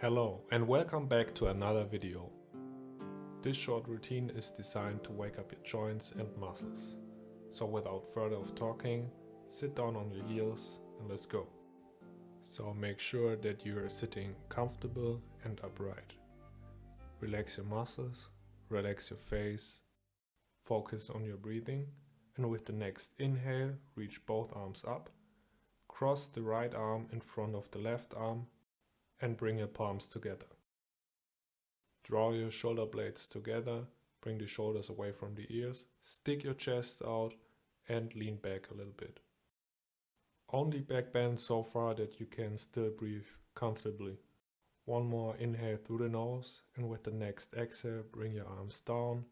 Hello and welcome back to another video. This short routine is designed to wake up your joints and muscles. So without further of talking, sit down on your heels and let's go. So make sure that you are sitting comfortable and upright. Relax your muscles, relax your face, focus on your breathing, and with the next inhale, reach both arms up, cross the right arm in front of the left arm, and bring your palms together. Draw your shoulder blades together, bring the shoulders away from the ears, stick your chest out and lean back a little bit. Only back bend so far that you can still breathe comfortably. One more inhale through the nose, and with the next exhale bring your arms down.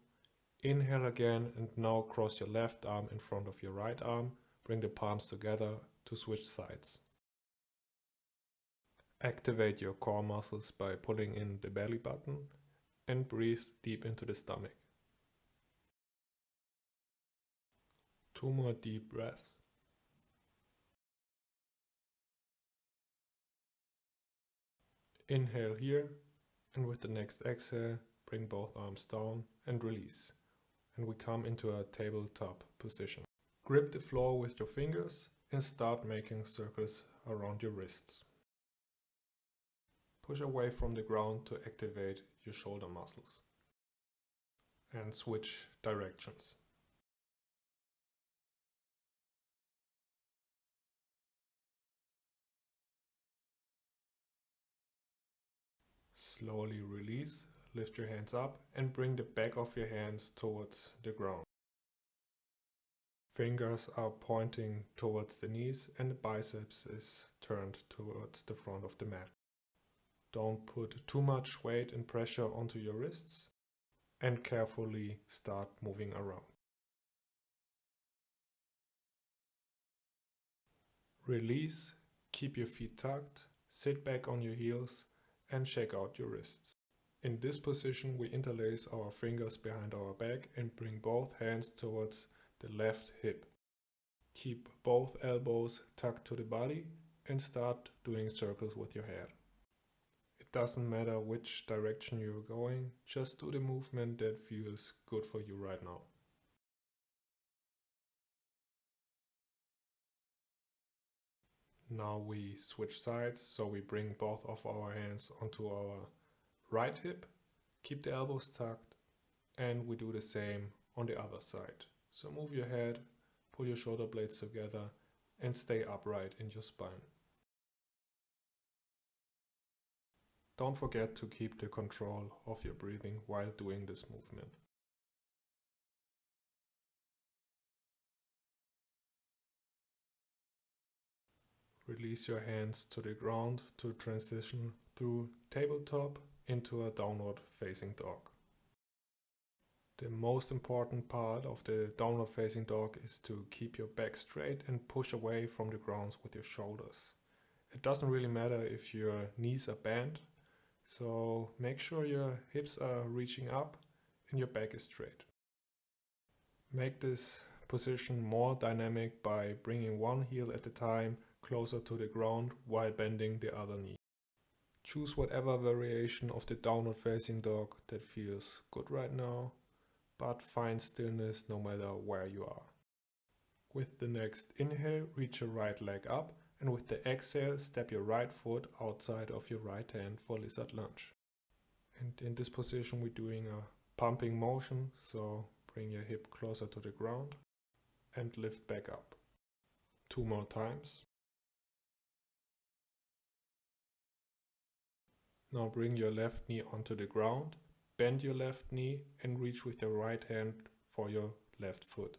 Inhale again, and now cross your left arm in front of your right arm, bring the palms together to switch sides. Activate your core muscles by pulling in the belly button and breathe deep into the stomach. 2 more deep breaths. Inhale here, and with the next exhale, bring both arms down and release. And we come into a tabletop position. Grip the floor with your fingers and start making circles around your wrists. Push away from the ground to activate your shoulder muscles. And switch directions. Slowly release, lift your hands up and bring the back of your hands towards the ground. Fingers are pointing towards the knees and the biceps is turned towards the front of the mat. Don't put too much weight and pressure onto your wrists and carefully start moving around. Release, keep your feet tucked, sit back on your heels and shake out your wrists. In this position we interlace our fingers behind our back and bring both hands towards the left hip. Keep both elbows tucked to the body and start doing circles with your head. It doesn't matter which direction you're going, just do the movement that feels good for you right now. Now we switch sides, so we bring both of our hands onto our right hip, keep the elbows tucked, and we do the same on the other side. So move your head, pull your shoulder blades together, and stay upright in your spine. Don't forget to keep the control of your breathing while doing this movement. Release your hands to the ground to transition through tabletop into a downward facing dog. The most important part of the downward facing dog is to keep your back straight and push away from the ground with your shoulders. It doesn't really matter if your knees are bent, so make sure your hips are reaching up and your back is straight. Make this position more dynamic by bringing one heel at a time closer to the ground while bending the other knee. Choose whatever variation of the downward facing dog that feels good right now, but find stillness no matter where you are. With the next inhale, reach your right leg up, and with the exhale, step your right foot outside of your right hand for lizard lunge. And in this position we're doing a pumping motion, so bring your hip closer to the ground and lift back up. 2 more times. Now bring your left knee onto the ground, bend your left knee and reach with your right hand for your left foot.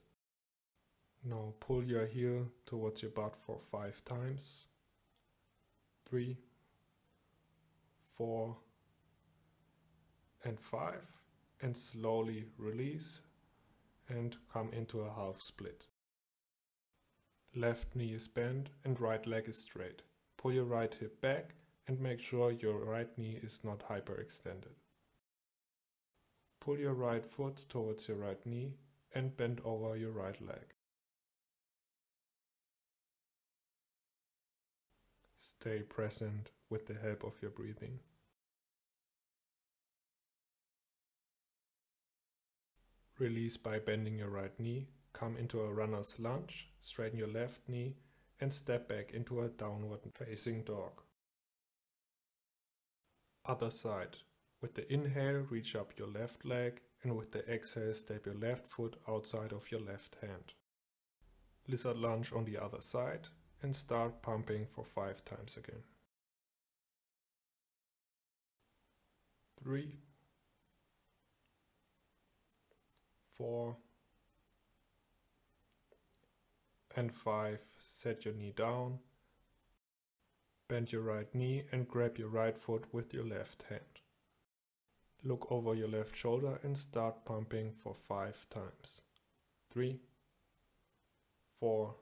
Now pull your heel towards your butt for 5 times. 3, 4, and 5. And slowly release and come into a half split. Left knee is bent and right leg is straight. Pull your right hip back and make sure your right knee is not hyperextended. Pull your right foot towards your right knee and bend over your right leg. Stay present with the help of your breathing. Release by bending your right knee, come into a runner's lunge, straighten your left knee and step back into a downward facing dog. Other side. With the inhale, reach up your left leg and with the exhale, step your left foot outside of your left hand. Lizard lunge on the other side and start pumping for 5 times again. 3, 4, and 5. Set your knee down, bend your right knee and grab your right foot with your left hand. Look over your left shoulder and start pumping for 5 times. 3, 4,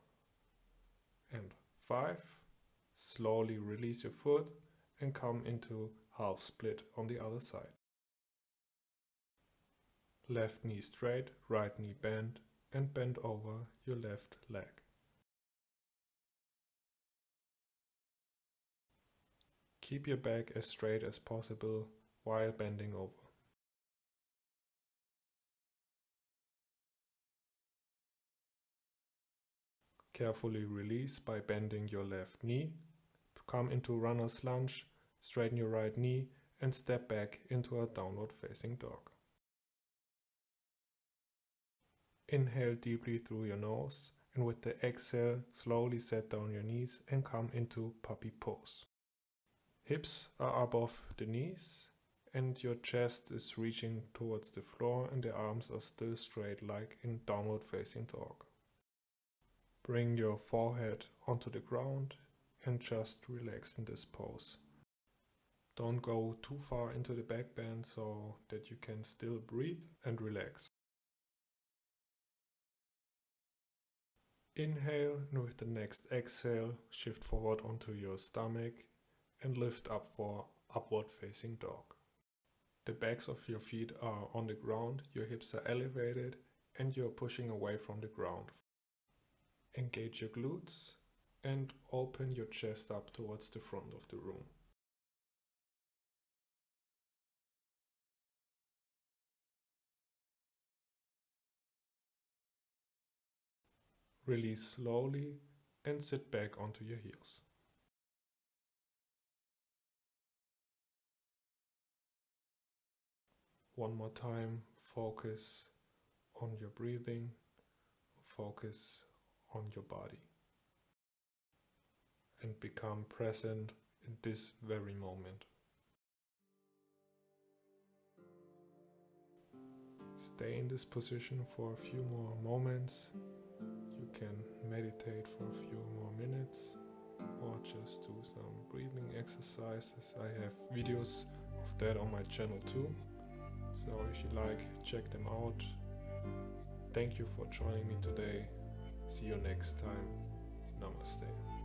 and 5. Slowly release your foot and come into half split on the other side. Left knee straight, right knee bent, and bend over your left leg. Keep your back as straight as possible while bending over. Carefully release by bending your left knee. Come into runner's lunge, straighten your right knee and step back into a downward facing dog. Inhale deeply through your nose and with the exhale slowly set down your knees and come into puppy pose. Hips are above the knees and your chest is reaching towards the floor and the arms are still straight like in downward facing dog. Bring your forehead onto the ground and just relax in this pose. Don't go too far into the back bend so that you can still breathe and relax. Inhale and with the next exhale shift forward onto your stomach and lift up for upward facing dog. The backs of your feet are on the ground, your hips are elevated and you're pushing away from the ground. Engage your glutes and open your chest up towards the front of the room. Release slowly and sit back onto your heels. One more time, focus on your breathing, focus on your body, and become present in this very moment. Stay in this position for a few more moments. You can meditate for a few more minutes or just do some breathing exercises. I have videos of that on my channel too. So if you like, check them out. Thank you for joining me today. See you next time. Namaste.